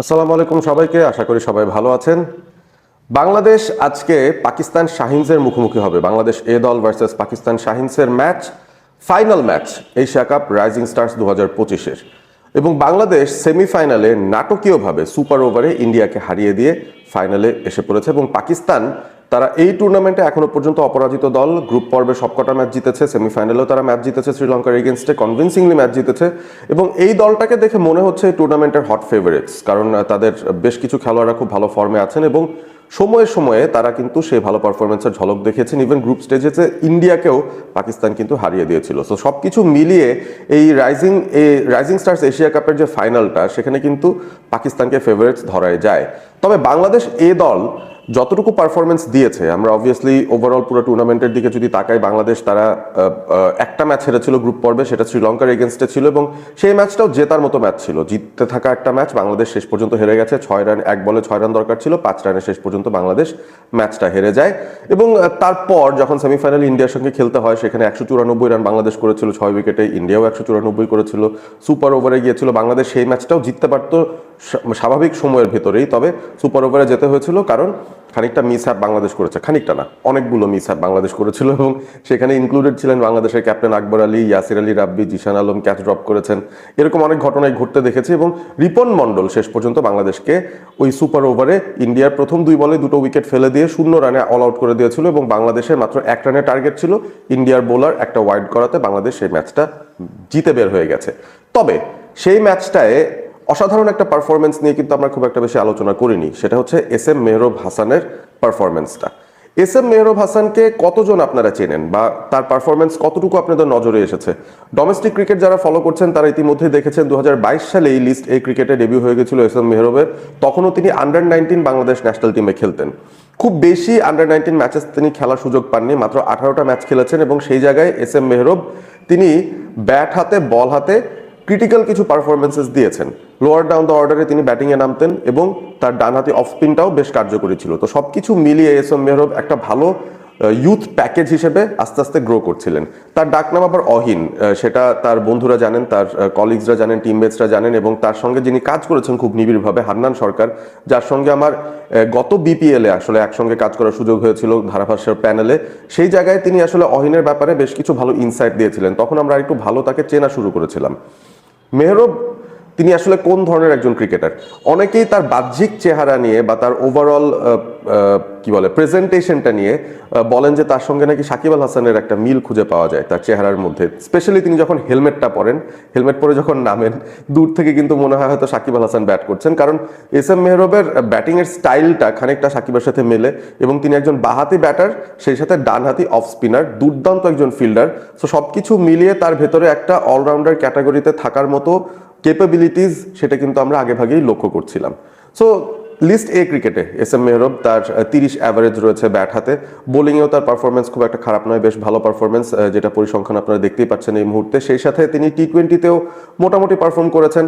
আসসালামু আলাইকুম সবাইকে, আশা করি সবাই ভালো আছেন। বাংলাদেশ আজকে পাকিস্তান শাহিনসের মুখোমুখি হবে। বাংলাদেশ এ দল ভার্সেস পাকিস্তান শাহিনসের match, final match Asia cup rising stars 2025-এর। এবং বাংলাদেশ সেমিফাইনালে নাটকীয়ভাবে সুপার ওভারে ইন্ডিয়াকে হারিয়ে দিয়ে ফাইনালে এসে পড়েছে। এবং পাকিস্তান, তারা এই টুর্নামেন্টে এখনো পর্যন্ত অপরাজিত দল। গ্রুপ পর্বে সবকটা ম্যাচ জিতেছে, সেমিফাইনালেও তারা ম্যাচ জিতেছে, শ্রীলঙ্কার এগেনস্টে কনভিনসিংলি ম্যাচ জিতেছে। এবং এই দলটাকে দেখে মনে হচ্ছে এই টুর্নামেন্টের হট ফেভারিটস, কারণ তাদের বেশ কিছু খেলোয়াড়রা খুব ভালো ফর্মে আছেন এবং সময়ে সময়ে তারা কিন্তু সেই ভালো পারফরমেন্সের ঝলক দেখেছেন। ইভেন গ্রুপ স্টেজেতে ইন্ডিয়াকেও পাকিস্তান কিন্তু হারিয়ে দিয়েছিল। সো সব কিছু মিলিয়ে এই রাইজিং স্টার্স এশিয়া কাপের যে ফাইনালটা, সেখানে কিন্তু পাকিস্তানকে ফেভারিটস ধরাই যায়। তবে বাংলাদেশ এ দল যতটুকু পারফরমেন্স দিয়েছে, আমরা অবভিয়াসলি ওভারঅল পুরো টুর্নামেন্টের দিকে যদি তাকাই, বাংলাদেশ তারা একটা ম্যাচ হেরেছিল গ্রুপ পর্বে, সেটা শ্রীলঙ্কার এগেনস্টে ছিল এবং সেই ম্যাচটাও জেতার মতো ম্যাচ ছিল, জিততে থাকা একটা ম্যাচ। বাংলাদেশ শেষ পর্যন্ত হেরে গেছে 6 রান, 1 বলে 6 রান দরকার ছিল, 5 রানে শেষ পর্যন্ত বাংলাদেশ ম্যাচটা হেরে যায়। এবং তারপর যখন সেমিফাইনাল ইন্ডিয়ার সঙ্গে খেলতে হয়, সেখানে 194 রান বাংলাদেশ করেছিল 6 উইকেটে, ইন্ডিয়াও 194 করেছিল, সুপার ওভারে গিয়েছিল বাংলাদেশ। সেই ম্যাচটাও জিততে পারতো স্বাভাবিক সময়ের ভেতরেই, তবে সুপার ওভারে যেতে হয়েছিল কারণ খানিকটা মিস হ্যাপ বাংলাদেশ করেছে, খানিকটা না অনেকগুলো মিস হ্যাপ বাংলাদেশ করেছিল। এবং সেখানে ইনক্লুডেড ছিলেন বাংলাদেশের ক্যাপ্টেন আকবর আলী, ইয়াসির আলী রাব্বি, জিশান আলম ক্যাচ ড্রপ করেছেন, এরকম অনেক ঘটনায় ঘটতে দেখেছি। এবং রিপন মন্ডল শেষ পর্যন্ত বাংলাদেশকে ওই সুপার ওভারে ইন্ডিয়ার প্রথম 2 বলে 2টো উইকেট ফেলে দিয়ে 0 রানে অল আউট করে দিয়েছিল এবং বাংলাদেশের মাত্র 1 রানের টার্গেট ছিল। ইন্ডিয়ার বোলার একটা ওয়াইড করাতে বাংলাদেশ সেই ম্যাচটা জিতে বের হয়ে গেছে। তবে সেই ম্যাচটায় অসাধারণ একটা পারফরমেন্স নিয়ে কিন্তু আমরা খুব একটা বেশি আলোচনা করিনি, সেটা হচ্ছে এস এম মেহরব হাসানের পারফরমেন্সটা। এস এম মেহরব হাসানকে কতজন আপনারা চেনেন বা তার পারফরমেন্স কতটুকু আপনাদের নজরে এসেছে? ডোমেস্টিক ক্রিকেট যারা ফলো করছেন তারা ইতিমধ্যে দেখেছেন 2022 সালে এই লিস্ট এ ক্রিকেটে ডেবিউ হয়ে গেছিল এস এম মেহরবের। তখনও তিনি আন্ডার-19 বাংলাদেশ ন্যাশনাল টিমে খেলতেন। খুব বেশি আন্ডার-19 ম্যাচেস তিনি খেলার সুযোগ পাননি, মাত্র 18টা ম্যাচ খেলেছেন। এবং সেই জায়গায় এস এম মেহরব তিনি ব্যাট হাতে বল হাতে ক্রিটিক্যাল কিছু পারফরমেন্সেস দিয়েছেন। লোয়ার ডাউন দ্য অর্ডারে তিনি ব্যাটিংয়ে নামতেন এবং তার ডানহাতি অফ স্পিনটাও বেশ কার্যকরী ছিল। তো সবকিছু মিলিয়ে এস এম মেহরব একটা ভালো ইউথ প্যাকেজ হিসেবে আস্তে আস্তে গ্রো করছিলেন। তার ডাকনাম আবার অহিন, সেটা তার বন্ধুরা জানেন, তার কলিগসরা জানেন, টিমমেটসরা জানেন। এবং তার সঙ্গে যিনি কাজ করেছেন খুব নিবিড়ভাবে, হান্নান সরকার, যার সঙ্গে আমার গত বিপিএলে আসলে একসঙ্গে কাজ করার সুযোগ হয়েছিল ধারাভাষ্যের প্যানেলে। সেই জায়গায় তিনি আসলে অহিনের ব্যাপারে বেশ কিছু ভালো ইনসাইট দিয়েছিলেন, তখন আমরা একটু ভালো তাকে চেনা শুরু করেছিলাম। মেহরব তিনি আসলে কোন ধরনের একজন ক্রিকেটার? অনেকেই তার বাহ্যিক চেহারা নিয়ে বা তার ওভারঅল কি বলে প্রেজেন্টেশনটা নিয়ে বলেন যে তার সঙ্গে নাকি সাকিব আল হাসানের একটা মিল খুঁজে পাওয়া যায় তার চেহারার মধ্যে। স্পেশালি তিনি যখন হেলমেটটা পরেন, হেলমেট পরে যখন নামেন, দূর থেকে কিন্তু মনে হয় হয়তো সাকিব আল হাসান ব্যাট করছেন, কারণ এস এম মেহরবের ব্যাটিংয়ের স্টাইলটা খানিকটা সাকিবের সাথে মেলে। এবং তিনি একজন বাঁহাতি ব্যাটার, সেই সাথে ডানহাতি অফ স্পিনার, দুর্দান্ত একজন ফিল্ডার। সো সব কিছু মিলিয়ে তার ভেতরে একটা অলরাউন্ডার ক্যাটাগরিতে থাকার মতো ক্যাপাবিলিটিস, সেটা কিন্তু আমরা আগেভাগেই লক্ষ্য করছিলাম। সো লিস্ট এ ক্রিকেটে এস এম মেহরব, তার 30 অ্যাভারেজ রয়েছে ব্যাট হাতে। বোলিংয়েও তার পারফরমেন্স খুব একটা খারাপ নয়, বেশ ভালো পারফরমেন্স, যেটা পরিসংখ্যান আপনারা দেখতেই পাচ্ছেন এই মুহূর্তে। সেই সাথে তিনি টি-20তেও মোটামুটি পারফর্ম করেছেন।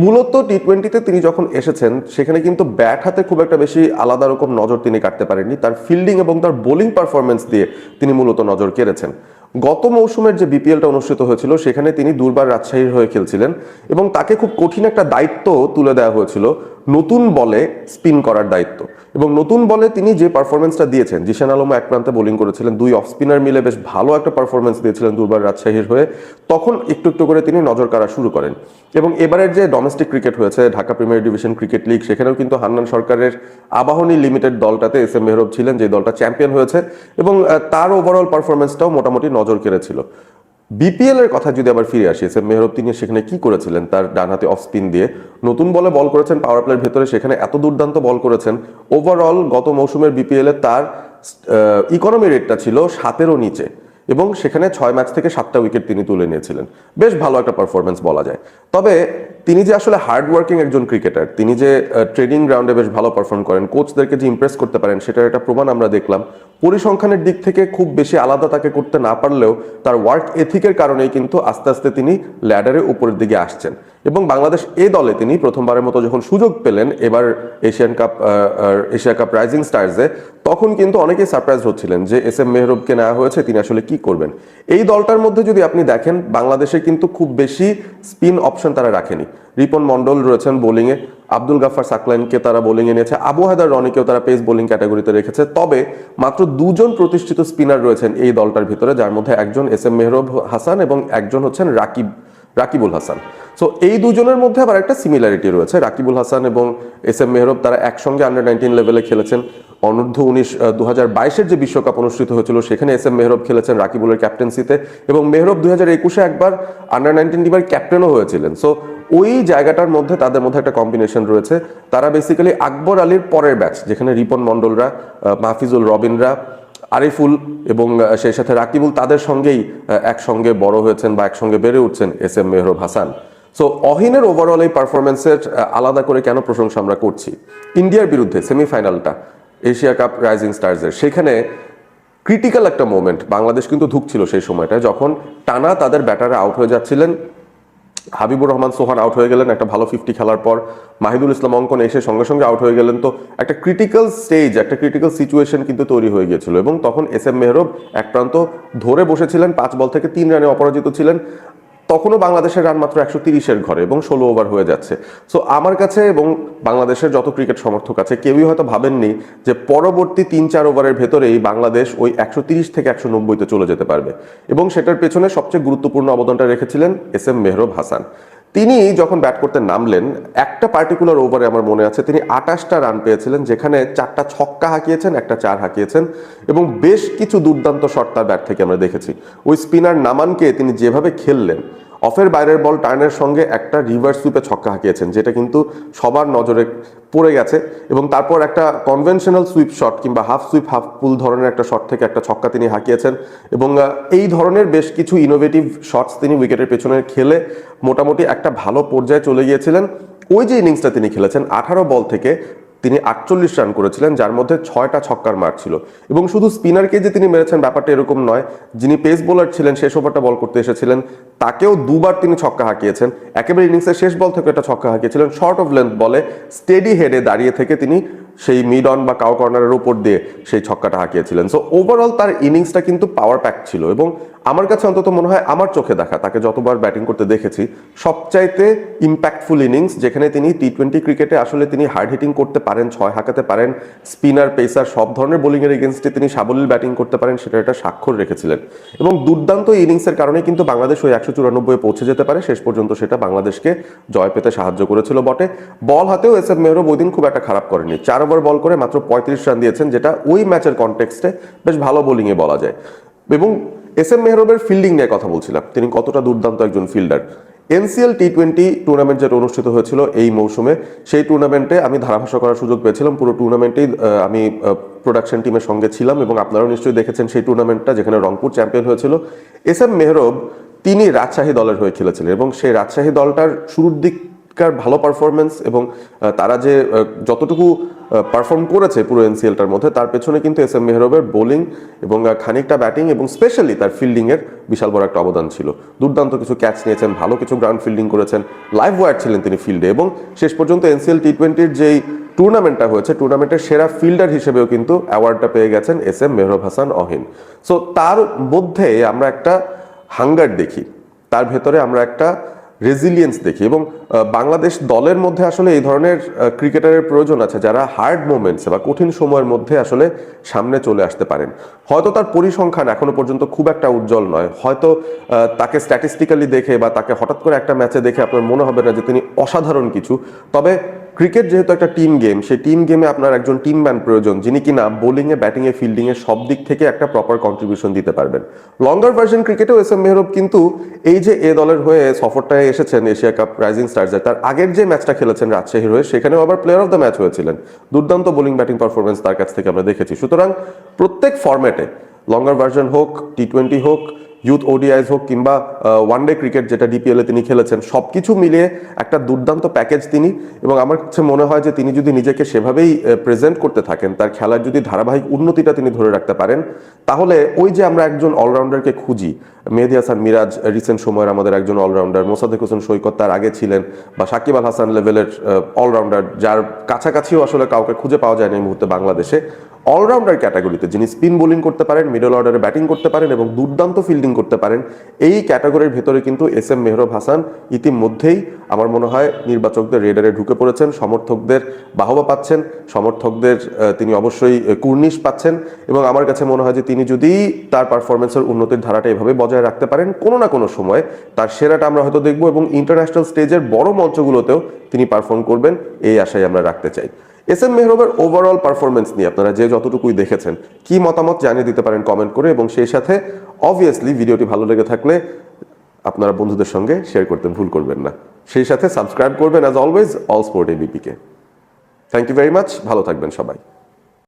মূলত টি-20তে তিনি যখন এসেছেন, সেখানে কিন্তু ব্যাট হাতে খুব একটা বেশি আলাদা রকম নজর তিনি কাটতে পারেননি, তার ফিল্ডিং এবং তার বোলিং পারফরমেন্স দিয়ে তিনি মূলত নজর কেড়েছেন। গত মৌসুমের যে বিপিএলটা অনুষ্ঠিত হয়েছিল, সেখানে তিনি দুর্বার রাজশাহীর হয়ে খেলছিলেন এবং তাকে খুব কঠিন একটা দায়িত্ব তুলে দেওয়া হয়েছিল, নতুন বলে স্পিন করার দায়িত্ব। এবং নতুন বলে তিনি যে পারফরমেন্সটা দিয়েছেন, জিশান আলমও এক প্রান্তে বোলিং করেছিলেন, 2 অফ স্পিনার মিলে বেশ ভালো একটা পারফরমেন্স দিয়েছিলেন দুর্বার রাজশাহীর হয়ে। তখন একটু একটু করে তিনি নজর কাড়া শুরু করেন। এবং এবারের যে ডোমেস্টিক ক্রিকেট হয়েছে, Dhaka premier division cricket league, সেখানেও কিন্তু হান্নান সরকারের Abahani limited দলটাতে S M Mehrab ছিলেন, যে দলটা চ্যাম্পিয়ন হয়েছে। এবং তার ওভারঅল পারফরমেন্সটাও মোটামুটি নজর কেড়েছিল। বিপিএল এর কথা যদি আবার ফিরে আসি, এস এম মেহরব তিনি সেখানে কি করেছিলেন? তার ডানহাতে অফ স্পিন দিয়ে নতুন বলে বল করেছেন, পাওয়ার প্লের ভেতরে সেখানে এত দুর্দান্ত বল করেছেন। ওভারঅল গত মৌসুমের বিপিএল এ তার ইকোনমি রেটটা ছিল 7-এরও নিচে এবং সেখানে 6 ম্যাচ থেকে 7টা উইকেট তিনি তুলে নিয়েছিলেন। বেশ ভালো একটা পারফরমেন্স বলা যায়। তবে তিনি যে আসলে হার্ড ওয়ার্কিং একজন ক্রিকেটার, তিনি যে ট্রেনিং গ্রাউন্ডে বেশ ভালো পারফর্ম করেন, কোচদেরকে যে ইমপ্রেস করতে পারেন, সেটার একটা প্রমাণ আমরা দেখলাম। পরিসংখ্যানের দিক থেকে খুব বেশি আলাদা তাকে করতে না পারলেও তার ওয়ার্ক এথিকের কারণেই কিন্তু আস্তে আস্তে তিনি ল্যাডারে উপরের দিকে আসছেন। এবং বাংলাদেশ এই দলে তিনি প্রথমবারের মতো যখন সুযোগ পেলেন এবার এশিয়া কাপ রাইজিং স্টার্সে, তখন কিন্তু অনেকেই সারপ্রাইজ হচ্ছিলেন যে এস এম মেহরবকে নেওয়া হয়েছে, তিনি আসলে কি করবেন। এই দলটার মধ্যে যদি আপনি দেখেন, বাংলাদেশে কিন্তু খুব বেশি স্পিন অপশন তারা রাখেনি। রিপন মন্ডল রয়েছেন বোলিংয়ে, আব্দুল গাফফার সাকলাইনকে তারা বোলিংয়ে নিয়েছে, আবু হায়দার রনিকেও তারা পেস বোলিং ক্যাটাগরিতে রেখেছে। তবে মাত্র দুজন প্রতিষ্ঠিত স্পিনার রয়েছেন এই দলটার ভিতরে, যার মধ্যে একজন এস এম মেহরব হাসান এবং একজন হচ্ছেন রাকিবুল হাসান। সো এই দুজনের মধ্যে আবার একটা সিমিলারিটি রয়েছে। রাকিবুল হাসান এবং এস এম মেহরব তারা একসঙ্গে আন্ডার-19 লেভেলে খেলেছেন। অনূর্ধ্ব-19 2022-এর যে বিশ্বকাপ অনুষ্ঠিত হয়েছিল সেখানে এস এম মেহরব খেলেছেন রাকিবুলের ক্যাপ্টেন্সিতে, এবং মেহরব 2021-এ একবার আন্ডার-19 টিমের ক্যাপ্টেনও হয়েছিলেন। সো ওই জায়গাটার মধ্যে তাদের মধ্যে একটা কম্বিনেশন রয়েছে। তারা বেসিক্যালি আকবর আলীর পরের ব্যাচ, যেখানে রিপন মন্ডলরা, মাহফিজুল রবিনরা, আরিফুল এবং সেই সাথে রাকিবুল তাদের সঙ্গেই একসঙ্গে বড় হয়েছেন বা একসঙ্গে বেড়ে উঠছেন S M Mehrab Hasan. So অহিনের ওভারঅল এই পারফরমেন্সের আলাদা করে কেন প্রশংসা আমরা করছি, ইন্ডিয়ার বিরুদ্ধে সেমিফাইনালটা এশিয়া কাপ রাইজিং স্টার্সের, সেখানে ক্রিটিক্যাল একটা মোমেন্ট বাংলাদেশ কিন্তু ধুঁকছিল সেই সময়টায়, যখন টানা তাদের ব্যাটারে আউট হয়ে যাচ্ছিলেন। হাবিবুর রহমান সোহান আউট হয়ে গেলেন একটা ভালো 50 খেলার পর, মাহিদুল ইসলাম অঙ্কন এসে সঙ্গে সঙ্গে আউট হয়ে গেলেন। তো একটা ক্রিটিক্যাল স্টেজ, একটা ক্রিটিক্যাল সিচুয়েশন কিন্তু তৈরি হয়ে গিয়েছিল, এবং তখন এস এম মেহরব এক প্রান্ত ধরে বসেছিলেন, 5 বল থেকে 3 রানে অপরাজিত ছিলেন। তখনও বাংলাদেশের রান মাত্র 130-এর ঘরে এবং 16 ওভার হয়ে যাচ্ছে। সো আমার কাছে এবং বাংলাদেশের যত ক্রিকেট সমর্থক আছে কেউই হয়তো ভাবেননি যে পরবর্তী 3-4 ওভারের ভেতরেই বাংলাদেশ ওই 130 থেকে 190-তে চলে যেতে পারবে, এবং সেটার পেছনে সবচেয়ে গুরুত্বপূর্ণ অবদানটা রেখেছিলেন এস এম মেহরব হাসান। তিনি যখন ব্যাট করতে নামলেন, একটা পার্টিকুলার ওভারে আমার মনে আছে তিনি 28টা রান পেয়েছিলেন, যেখানে 4টা ছক্কা হাঁকিয়েছেন, একটা 4 হাঁকিয়েছেন, এবং বেশ কিছু দুর্দান্ত শট তার ব্যাট থেকে আমরা দেখেছি। ওই স্পিনার নামানকে তিনি যেভাবে খেললেন, অফের বাইরের বল টার্নের সঙ্গে একটা রিভার্স সুইপে ছক্কা হাঁকিয়েছেন, যেটা কিন্তু সবার নজরে পড়ে গেছে, এবং তারপর একটা কনভেনশনাল সুইপ শট কিংবা হাফ সুইপ হাফ পুল ধরনের একটা শট থেকে একটা ছক্কা তিনি হাঁকিয়েছেন, এবং এই ধরনের বেশ কিছু ইনোভেটিভ শটস তিনি উইকেটের পেছনে খেলে মোটামুটি একটা ভালো পর্যায়ে চলে গিয়েছিলেন। ওই যে ইনিংসটা তিনি খেলেছেন 18 বল থেকে তিনি 48 রান করেছিলেন, যার মধ্যে 6টা ছক্কার মার ছিল। এবং শুধু স্পিনারকে যে তিনি মেরেছেন ব্যাপারটা এরকম নয়, যিনি পেস বোলার ছিলেন শেষ ওভারটা বল করতে এসেছিলেন তাকেও দুবার তিনি ছক্কা হাঁকিয়েছেন। একেবারে ইনিংসের শেষ বল থেকে একটা ছক্কা হাঁকিয়েছিলেন, শর্ট অফ লেন্থ বলে স্টেডি হেডে দাঁড়িয়ে থেকে তিনি সেই মিড অন বা কাউ কর্নারের উপর দিয়ে সেই ছক্কাটা হাঁকিয়েছিলেন। সো ওভারঅল তার ইনিংসটা কিন্তু পাওয়ার প্যাক ছিল, এবং আমার কাছে অন্তত মনে হয়, আমার চোখে দেখা, তাকে যতবার ব্যাটিং করতে দেখেছি, সবচাইতে ইম্প্যাক্টফুল ইনিংস, যেখানে তিনি টি-20 ক্রিকেটে আসলে তিনি হার্ড হিটিং করতে পারেন, 6 হাঁকাতে পারেন, স্পিনার পেসার সব ধরনের বোলিংয়ের এগেনস্টে তিনি সাবলীল ব্যাটিং করতে পারেন, সেটা একটা স্বাক্ষর রেখেছিলেন। এবং দুর্দান্ত ইনিংসের কারণে কিন্তু বাংলাদেশ ওই 194-এ পৌঁছে যেতে পারে, শেষ পর্যন্ত সেটা বাংলাদেশকে জয় পেতে সাহায্য করেছিল বটে। বল হাতেও এস এম মেহরব ওই দিন খুব একটা খারাপ করেনি, 4 ওভার বল করে মাত্র 35 রান দিয়েছেন, যেটা ওই ম্যাচের কনটেক্সটে বেশ ভালো বোলিংয়ে বলা যায়। এবং এস এম মেহরবের ফিল্ডিং নিয়ে কথা বলছিলাম, তিনি কতটা দুর্দান্ত একজন ফিল্ডার। এনসিএল টি-20 টুর্নামেন্ট যেটা অনুষ্ঠিত হয়েছিল এই মৌসুমে, সেই টুর্নামেন্টে আমি ধারাভাষ্য করার সুযোগ পেয়েছিলাম। পুরো টুর্নামেন্টেই আমি প্রোডাকশন টিমের সঙ্গে ছিলাম, এবং আপনারাও নিশ্চয়ই দেখেছেন সেই টুর্নামেন্টটা, যেখানে রংপুর চ্যাম্পিয়ন হয়েছিল। এস এম মেহরব তিনি রাজশাহী দলের হয়ে খেলেছিলেন, এবং সেই রাজশাহী দলটার শুরুর দিককার ভালো পারফরমেন্স এবং তারা যে যতটুকু পারফর্ম করেছে পুরো এনসিএলটার মধ্যে, তার পেছনে কিন্তু এস এম মেহরবের বোলিং এবং খানিকটা ব্যাটিং এবং স্পেশালি তার ফিল্ডিংয়ের বিশাল বড় একটা অবদান ছিল। দুর্দান্ত কিছু ক্যাচ নিয়েছেন, ভালো কিছু গ্রাউন্ড ফিল্ডিং করেছেন, লাইভ ওয়ার ছিলেন তিনি ফিল্ডে, এবং শেষ পর্যন্ত এনসিএল টি-20-র যেই টুর্নামেন্টটা হয়েছে, টুর্নামেন্টের সেরা ফিল্ডার হিসেবেও কিন্তু অ্যাওয়ার্ডটা পেয়ে গেছেন S M Mehrab Hasan অহিন। So তার মধ্যে আমরা একটা হাঙ্গার দেখি, তার ভেতরে আমরা একটা রেজিলিয়েন্স দেখি, এবং বাংলাদেশ দলের মধ্যে আসলে এই ধরনের ক্রিকেটারের প্রয়োজন আছে, যারা হার্ড মোমেন্টসে বা কঠিন সময়ের মধ্যে আসলে সামনে চলে আসতে পারেন। হয়তো তার পরিসংখ্যান এখনো পর্যন্ত খুব একটা উজ্জ্বল নয়, হয়তো তাকে স্ট্যাটিস্টিক্যালি দেখে বা তাকে হঠাৎ করে একটা ম্যাচে দেখে আপনার মনে হবে না যে তিনি অসাধারণ কিছু, তবে ক্রিকেট যেহেতু একটা টিম গেম, সেই টিম গেমে আপনার একজন টিম ম্যান প্রয়োজন, যিনি কিনা বোলিংয়ে, ব্যাটিংয়ে, ফিল্ডিংয়ে সব দিক থেকে একটা প্রপার কন্ট্রিবিউশন দিতে পারবেন। লঙ্গার ভার্সন ক্রিকেটেও এস এম মেহরব কিন্তু এই যে এ দলের হয়ে সফরটায় এসেছেন এশিয়া কাপ রাইজিং স্টার্সে, তার আগের যে ম্যাচটা খেলেছেন রাজশাহীর হয়ে, সেখানেও আবার প্লেয়ার অফ দ্য ম্যাচ হয়েছিলেন। দুর্দান্ত বোলিং ব্যাটিং পারফরমেন্স তার কাছ থেকে আমরা দেখেছি। সুতরাং প্রত্যেক ফরম্যাটে, লঙ্গার ভার্সন হোক, টি-20 হোক, ইউথ ওডিআইস হোক, কিংবা ওয়ানডে ক্রিকেট যেটা ডিপিএলে তিনি খেলেছেন, সবকিছু মিলিয়ে একটা দুর্দান্ত প্যাকেজ তিনি। এবং আমার কাছে মনে হয় যে তিনি যদি নিজেকে সেভাবেই প্রেজেন্ট করতে থাকেন, তার খেলার যদি ধারাবাহিক উন্নতিটা তিনি ধরে রাখতে পারেন, তাহলে ওই যে আমরা একজন অলরাউন্ডারকে খুঁজি, মেহেদী হাসান মিরাজ রিসেন্ট সময়ের আমাদের একজন অলরাউন্ডার, মোসাদ্দেক হোসেন সৈকত তার আগে ছিলেন, বা সাকিব আল হাসান লেভেলের অলরাউন্ডার, যার কাছাকাছিও আসলে কাউকে খুঁজে পাওয়া যায় না এই মুহূর্তে বাংলাদেশে, অলরাউন্ডার ক্যাটাগরিতে যিনি স্পিন বোলিং করতে পারেন, মিডল অর্ডারে ব্যাটিং করতে পারেন এবং দুর্দান্ত ফিল্ডিং করতে পারেন, এই ক্যাটাগরির ভেতরে কিন্তু এস এম মেহরব হাসান ইতিমধ্যেই আমার মনে হয় নির্বাচকদের রেডারে ঢুকে পড়েছেন, সমর্থকদের বাহবা পাচ্ছেন, সমর্থকদের তিনি অবশ্যই কুর্নিশ পাচ্ছেন এবং আমার কাছে মনে হয় যে তিনি যদি তার পারফরমেন্সের উন্নতির ধারাটা এভাবে বজায় রাখতে পারেন, কোনো না কোনো সময় তার সেরাটা আমরা হয়তো দেখবো এবং ইন্টারন্যাশনাল স্টেজের বড় মঞ্চগুলোতেও তিনি পারফর্ম করবেন, এই আশাই আমরা রাখতে চাই। এস এম মেহরবের ওভারঅল পারফরমেন্স নিয়ে আপনারা যে যতটুকুই দেখেছেন কি মতামত জানিয়ে দিতে পারেন কমেন্ট করে, এবং সেই সাথে অবভিয়াসলি ভিডিওটি ভালো লেগে থাকলে আপনারা বন্ধুদের সঙ্গে শেয়ার করতে ভুল করবেন না। সেই সাথে সাবস্ক্রাইব করবেন অ্যাজ অলওয়েজ অল স্পোর্ট এবিপিকে। থ্যাংক ইউ ভেরি মাচ, ভালো থাকবেন সবাই।